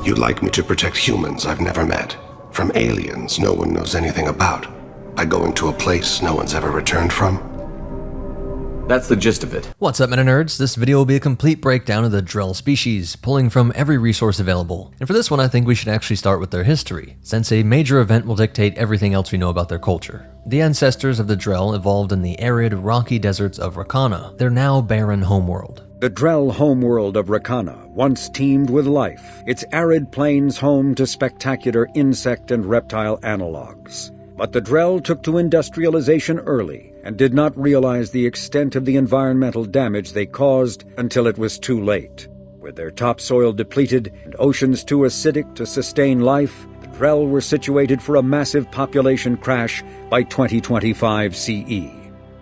You'd like me to protect humans I've never met, from aliens no one knows anything about, by going to a place no one's ever returned from? That's the gist of it. What's up, Meta Nerds? This video will be a complete breakdown of the Drell species, pulling from every resource available. And for this one, I think we should actually start with their history, since a major event will dictate everything else we know about their culture. The ancestors of the Drell evolved in the arid, rocky deserts of Rakana, their now barren homeworld. The Drell homeworld of Rakana once teemed with life, its arid plains home to spectacular insect and reptile analogs. But the Drell took to industrialization early and did not realize the extent of the environmental damage they caused until it was too late. With their topsoil depleted and oceans too acidic to sustain life, the Drell were situated for a massive population crash by 2025 CE.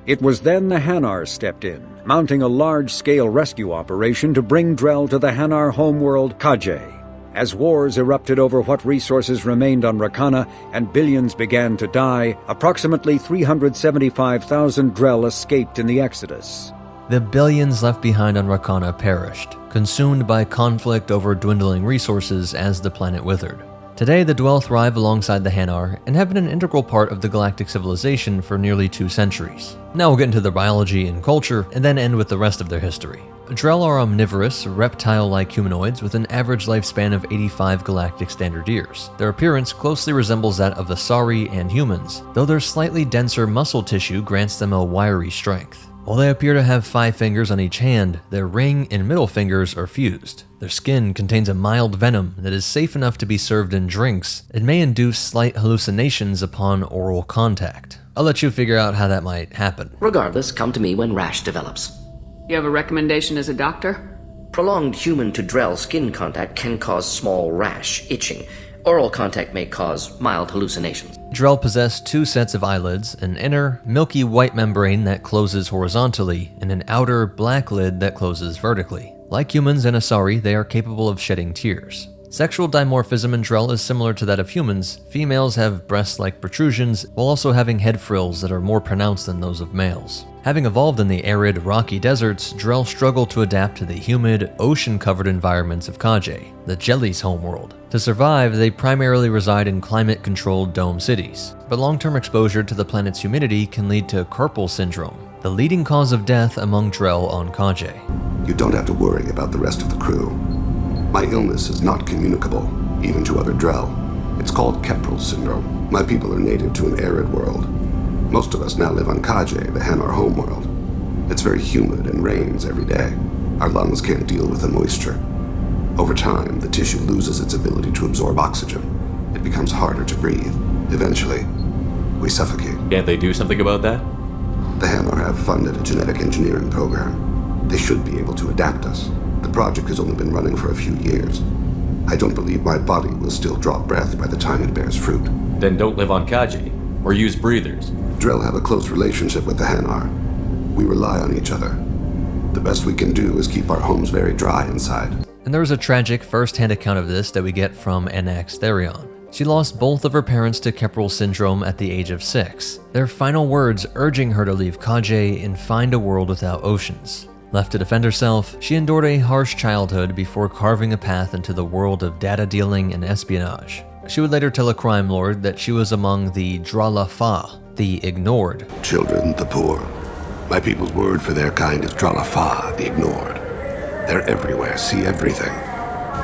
It was then the Hanar stepped in, mounting a large-scale rescue operation to bring Drell to the Hanar homeworld Kajay. As wars erupted over what resources remained on Rakana and billions began to die, approximately 375,000 Drell escaped in the exodus. The billions left behind on Rakana perished, consumed by conflict over dwindling resources as the planet withered. Today, the Drell thrive alongside the Hanar and have been an integral part of the Galactic civilization for nearly 2 centuries. Now we'll get into their biology and culture, and then end with the rest of their history. Drell are omnivorous, reptile-like humanoids with an average lifespan of 85 galactic standard years. Their appearance closely resembles that of Asari and humans, though their slightly denser muscle tissue grants them a wiry strength. While they appear to have 5 fingers on each hand, their ring and middle fingers are fused. Their skin contains a mild venom that is safe enough to be served in drinks and may induce slight hallucinations upon oral contact. I'll let you figure out how that might happen. Regardless, come to me when rash develops. You have a recommendation as a doctor? Prolonged human to Drell skin contact can cause small rash, itching. Oral contact may cause mild hallucinations. Drell possess 2 sets of eyelids, an inner, milky white membrane that closes horizontally, and an outer, black lid that closes vertically. Like humans and Asari, they are capable of shedding tears. Sexual dimorphism in Drell is similar to that of humans. Females have breast-like protrusions, while also having head frills that are more pronounced than those of males. Having evolved in the arid, rocky deserts, Drell struggle to adapt to the humid, ocean-covered environments of Kajay, the jelly's homeworld. To survive, they primarily reside in climate-controlled dome cities, but long-term exposure to the planet's humidity can lead to carpal syndrome, the leading cause of death among Drell on Kajay. You don't have to worry about the rest of the crew. My illness is not communicable, even to other Drell. It's called Keprel syndrome. My people are native to an arid world. Most of us now live on Kajay, the Hanar homeworld. It's very humid and rains every day. Our lungs can't deal with the moisture. Over time, the tissue loses its ability to absorb oxygen. It becomes harder to breathe. Eventually, we suffocate. Can't they do something about that? The Hanar have funded a genetic engineering program. They should be able to adapt us. The project has only been running for a few years. I don't believe my body will still draw breath by the time it bears fruit. Then don't live on Kajay, or use breathers. Drell have a close relationship with the Hanar. We rely on each other. The best we can do is keep our homes very dry inside. And there is a tragic first-hand account of this that we get from Anax Therion. She lost both of her parents to Keprel syndrome at the age of 6, their final words urging her to leave Kajay and find a world without oceans. Left to defend herself, she endured a harsh childhood before carving a path into the world of data dealing and espionage. She would later tell a crime lord that she was among the Dralafa, the ignored. Children, the poor. My people's word for their kind is Dralafa, the ignored. They're everywhere, see everything,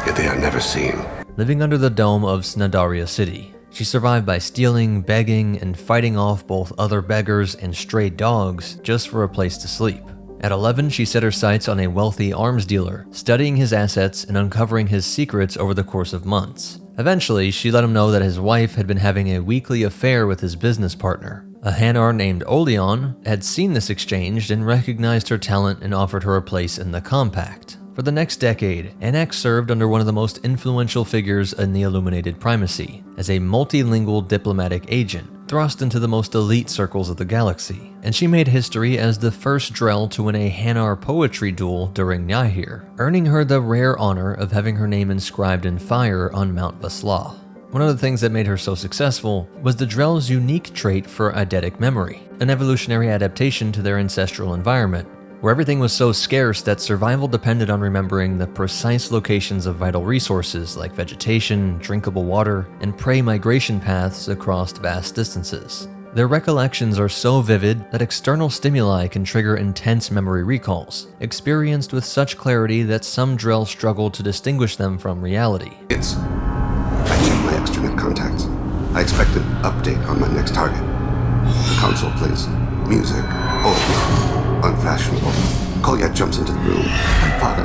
yet they are never seen. Living under the dome of Snadaria City, she survived by stealing, begging, and fighting off both other beggars and stray dogs just for a place to sleep. At 11, she set her sights on a wealthy arms dealer, studying his assets and uncovering his secrets over the course of months. Eventually, she let him know that his wife had been having a weekly affair with his business partner. A Hanar named Oleon had seen this exchange and recognized her talent and offered her a place in the Compact. For the next decade, Anax served under one of the most influential figures in the Illuminated Primacy, as a multilingual diplomatic agent, thrust into the most elite circles of the galaxy, and she made history as the first Drell to win a Hanar poetry duel during Nyhir, earning her the rare honor of having her name inscribed in fire on Mount Vaslah. One of the things that made her so successful was the Drell's unique trait for eidetic memory, an evolutionary adaptation to their ancestral environment. where everything was so scarce that survival depended on remembering the precise locations of vital resources like vegetation, drinkable water, and prey migration paths across vast distances. Their recollections are so vivid that external stimuli can trigger intense memory recalls, experienced with such clarity that some Drell struggle to distinguish them from reality. I checked my extranet contacts. I expect an update on my next target. The console plays music, old, unfashionable. Kolyak jumps into the room. My father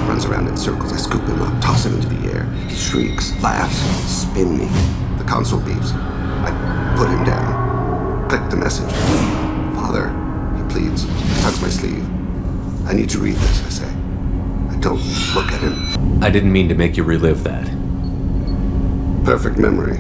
runs around in circles. I scoop him up, toss him into the air. He shrieks, laughs, spin me. The console beeps. I put him down. Click the message. Father, he pleads, tugs my sleeve. I need to read this, I say. I don't look at him. I didn't mean to make you relive that. Perfect memory.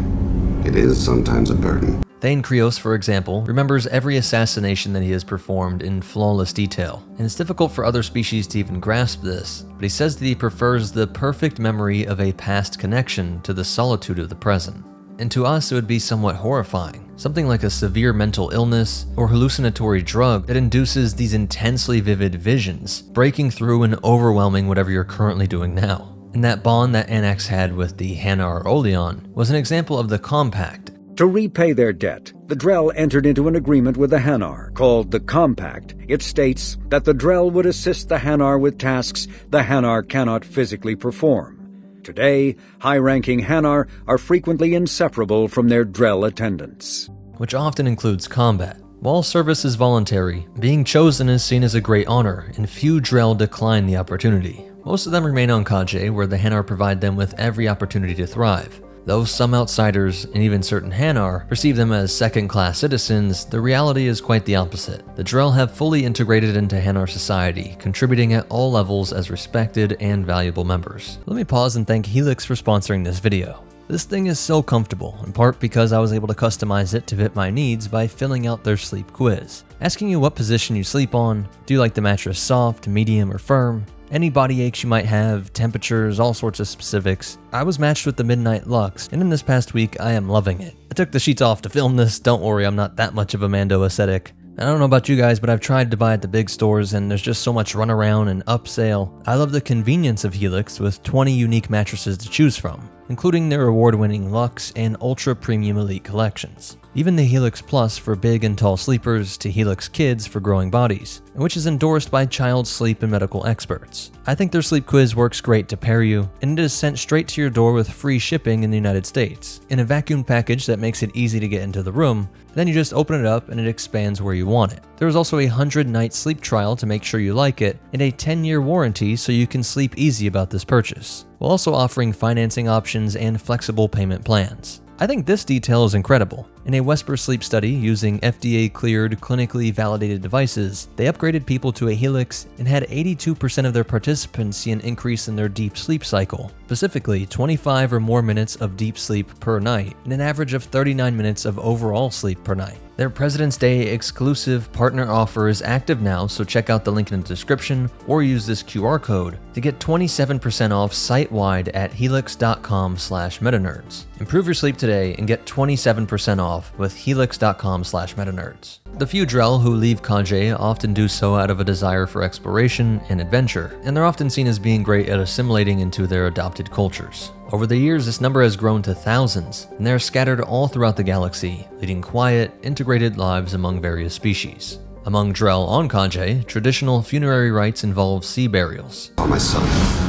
It is sometimes a burden. Thane Krios, for example, remembers every assassination that he has performed in flawless detail, and it's difficult for other species to even grasp this, but he says that he prefers the perfect memory of a past connection to the solitude of the present. And to us, it would be somewhat horrifying, something like a severe mental illness or hallucinatory drug that induces these intensely vivid visions, breaking through and overwhelming whatever you're currently doing now. And that bond that Anax had with the Hanar Oleon was an example of the Compact. To repay their debt, the Drell entered into an agreement with the Hanar called the Compact. It states that the Drell would assist the Hanar with tasks the Hanar cannot physically perform. Today, high-ranking Hanar are frequently inseparable from their Drell attendants, which often includes combat. While service is voluntary, being chosen is seen as a great honor, and few Drell decline the opportunity. Most of them remain on Kaje, where the Hanar provide them with every opportunity to thrive. Though some outsiders, and even certain Hanar, perceive them as second-class citizens, the reality is quite the opposite. The Drell have fully integrated into Hanar society, contributing at all levels as respected and valuable members. Let me pause and thank Helix for sponsoring this video. This thing is so comfortable, in part because I was able to customize it to fit my needs by filling out their sleep quiz, asking you what position you sleep on, do you like the mattress soft, medium, or firm, any body aches you might have, temperatures, all sorts of specifics. I was matched with the Midnight Lux, and in this past week, I am loving it. I took the sheets off to film this, don't worry, I'm not that much of a Mando ascetic. I don't know about you guys, but I've tried to buy at the big stores and there's just so much runaround and upsale. I love the convenience of Helix with 20 unique mattresses to choose from, including their award-winning Luxe and Ultra Premium Elite collections. Even the Helix Plus for big and tall sleepers to Helix Kids for growing bodies, which is endorsed by child sleep and medical experts. I think their sleep quiz works great to pair you, and it is sent straight to your door with free shipping in the United States, in a vacuum package that makes it easy to get into the room. Then you just open it up and it expands where you want it. There is also a 100-night sleep trial to make sure you like it, and a 10-year warranty so you can sleep easy about this purchase, while also offering financing options and flexible payment plans. I think this detail is incredible. In a Wesper sleep study using FDA-cleared, clinically validated devices, they upgraded people to a Helix and had 82% of their participants see an increase in their deep sleep cycle, specifically 25 or more minutes of deep sleep per night, and an average of 39 minutes of overall sleep per night. Their President's Day exclusive partner offer is active now, so check out the link in the description or use this QR code to get 27% off site-wide at helix.com/metanerds. Improve your sleep today and get 27% off with helix.com/metanerds. The few Drell who leave Kaje often do so out of a desire for exploration and adventure, and they're often seen as being great at assimilating into their adopted cultures. Over the years, this number has grown to thousands, and they are scattered all throughout the galaxy, leading quiet, integrated lives among various species. Among Drell on Kaje, traditional funerary rites involve sea burials. Oh, my son,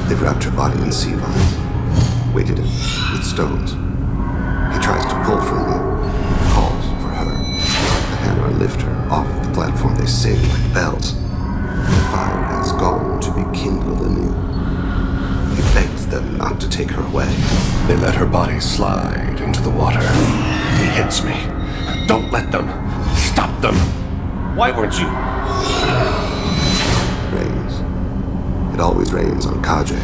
they've wrapped her body in sea vines, weighted it with stones. He tries to pull from me, calls for her. The Hanar lift her off the platform, they sing like bells. The fire has gone to be kindled anew. He begs them not to take her away. They let her body slide into the water. He hits me. Don't let them. Stop them. Why weren't you? Rains. It always rains on Kaje.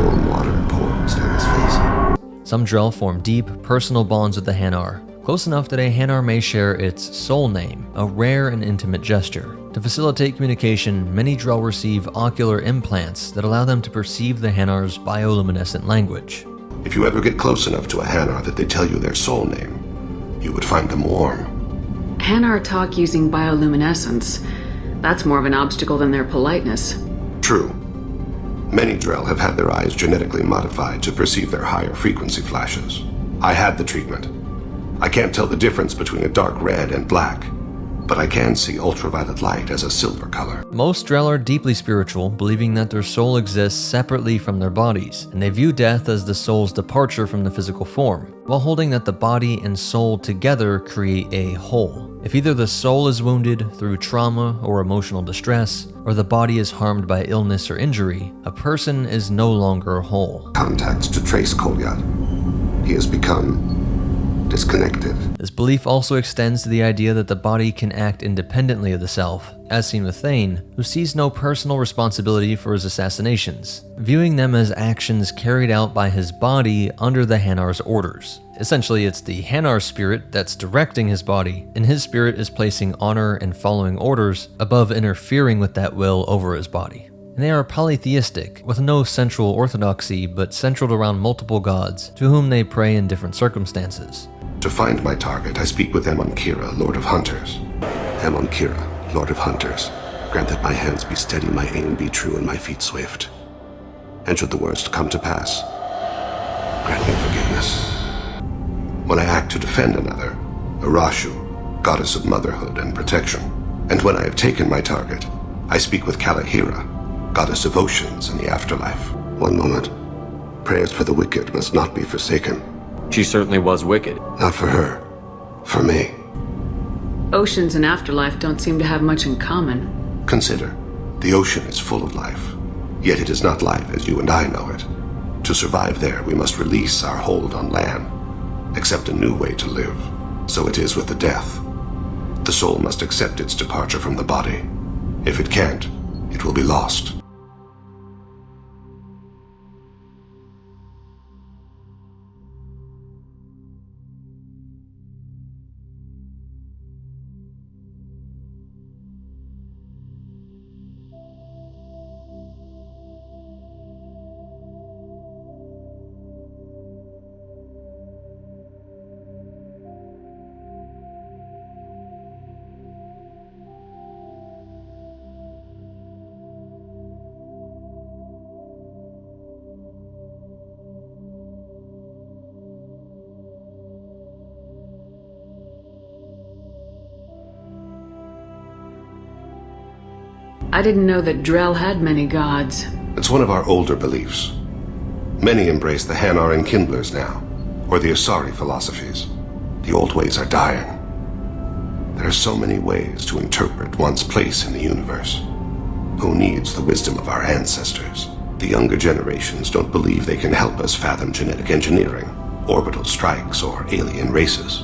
Warm water pours down his face. Some Drell form deep, personal bonds with the Hanar, close enough that a Hanar may share its soul name, a rare and intimate gesture. To facilitate communication, many Drell receive ocular implants that allow them to perceive the Hanar's bioluminescent language. If you ever get close enough to a Hanar that they tell you their soul name, you would find them warm. Hanar talk using bioluminescence. That's more of an obstacle than their politeness. True. Many Drell have had their eyes genetically modified to perceive their higher frequency flashes. I had the treatment. I can't tell the difference between a dark red and black, but I can see ultraviolet light as a silver color. Most Drell are deeply spiritual, believing that their soul exists separately from their bodies, and they view death as the soul's departure from the physical form, while holding that the body and soul together create a whole. If either the soul is wounded through trauma or emotional distress, or the body is harmed by illness or injury, a person is no longer whole. Contacts to trace Kolyat. He has become disconnected. This belief also extends to the idea that the body can act independently of the self, as seen with Thane, who sees no personal responsibility for his assassinations, viewing them as actions carried out by his body under the Hanar's orders. Essentially, it's the Hanar spirit that's directing his body, and his spirit is placing honor and following orders above interfering with that will over his body. And they are polytheistic, with no central orthodoxy but centered around multiple gods, to whom they pray in different circumstances. To find my target, I speak with Kira, Lord of Hunters. Kira, Lord of Hunters, grant that my hands be steady, my aim be true, and my feet swift. And should the worst come to pass, grant me forgiveness. When I act to defend another, Arashu, goddess of motherhood and protection. And when I have taken my target, I speak with Kalahira, goddess of oceans and the afterlife. One moment. Prayers for the wicked must not be forsaken. She certainly was wicked. Not for her. For me. Oceans and afterlife don't seem to have much in common. Consider, the ocean is full of life. Yet it is not life as you and I know it. To survive there, we must release our hold on land. Accept a new way to live. So it is with the death. The soul must accept its departure from the body. If it can't, it will be lost. I didn't know that Drell had many gods. It's one of our older beliefs. Many embrace the Hanar and Kindlers now, or the Asari philosophies. The old ways are dying. There are so many ways to interpret one's place in the universe. Who needs the wisdom of our ancestors? The younger generations don't believe they can help us fathom genetic engineering, orbital strikes, or alien races.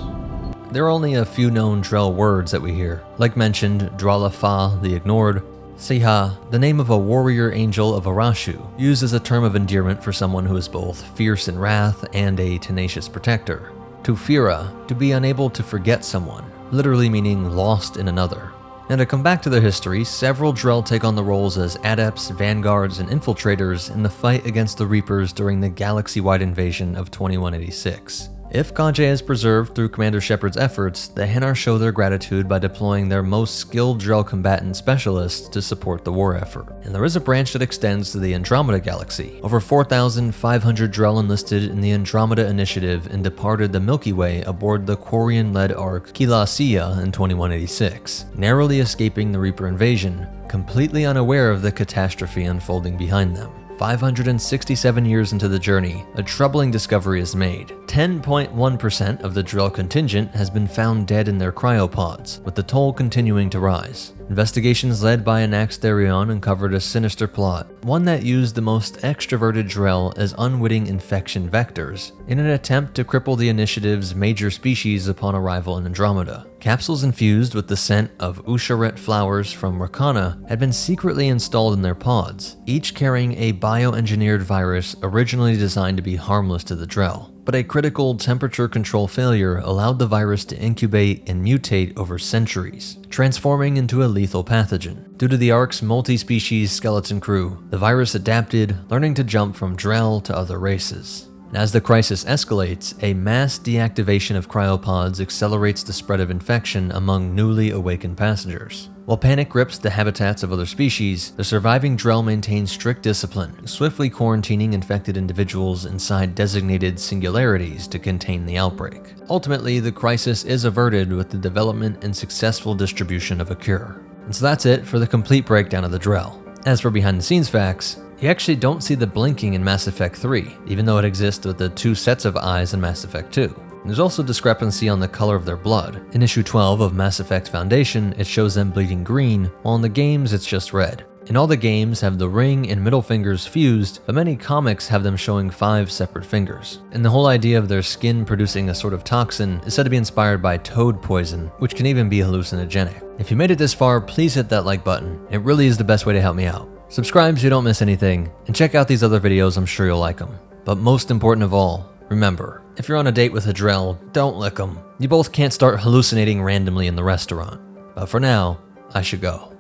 There are only a few known Drell words that we hear. Like mentioned, Dralafa, the Ignored, Siha, the name of a warrior angel of Arashu, used as a term of endearment for someone who is both fierce in wrath and a tenacious protector. Tufira, to be unable to forget someone, literally meaning lost in another. And to come back to their history, several Drell take on the roles as adepts, vanguards, and infiltrators in the fight against the Reapers during the galaxy-wide invasion of 2186. If Kage is preserved through Commander Shepard's efforts, the Hanar show their gratitude by deploying their most skilled Drell combatant specialists to support the war effort. And there is a branch that extends to the Andromeda Galaxy. Over 4,500 Drell enlisted in the Andromeda Initiative and departed the Milky Way aboard the Quarian-led Ark Kilasia in 2186, narrowly escaping the Reaper invasion, completely unaware of the catastrophe unfolding behind them. 567 years into the journey, a troubling discovery is made. 10.1% of the Drell contingent has been found dead in their cryopods, with the toll continuing to rise. Investigations led by Anax Therion uncovered a sinister plot, one that used the most extroverted Drell as unwitting infection vectors, in an attempt to cripple the initiative's major species upon arrival in Andromeda. Capsules infused with the scent of Usharet flowers from Rakana had been secretly installed in their pods, each carrying a bioengineered virus originally designed to be harmless to the Drell. But a critical temperature control failure allowed the virus to incubate and mutate over centuries, transforming into a lethal pathogen. Due to the Ark's multi-species skeleton crew, the virus adapted, learning to jump from Drell to other races. As the crisis escalates, a mass deactivation of cryopods accelerates the spread of infection among newly awakened passengers. While panic grips the habitats of other species, the surviving Drell maintain strict discipline, swiftly quarantining infected individuals inside designated singularities to contain the outbreak. Ultimately, the crisis is averted with the development and successful distribution of a cure. And so that's it for the complete breakdown of the Drell. As for behind the scenes facts, you actually don't see the blinking in Mass Effect 3, even though it exists with the 2 sets of eyes in Mass Effect 2. There's also discrepancy on the color of their blood. In issue 12 of Mass Effect Foundation, it shows them bleeding green, while in the games it's just red. And all the games have the ring and middle fingers fused, but many comics have them showing 5 separate fingers. And the whole idea of their skin producing a sort of toxin is said to be inspired by toad poison, which can even be hallucinogenic. If you made it this far, please hit that like button. It really is the best way to help me out. Subscribe so you don't miss anything, and check out these other videos, I'm sure you'll like them. But most important of all, remember, if you're on a date with a Drell, don't lick them. You both can't start hallucinating randomly in the restaurant. But for now, I should go.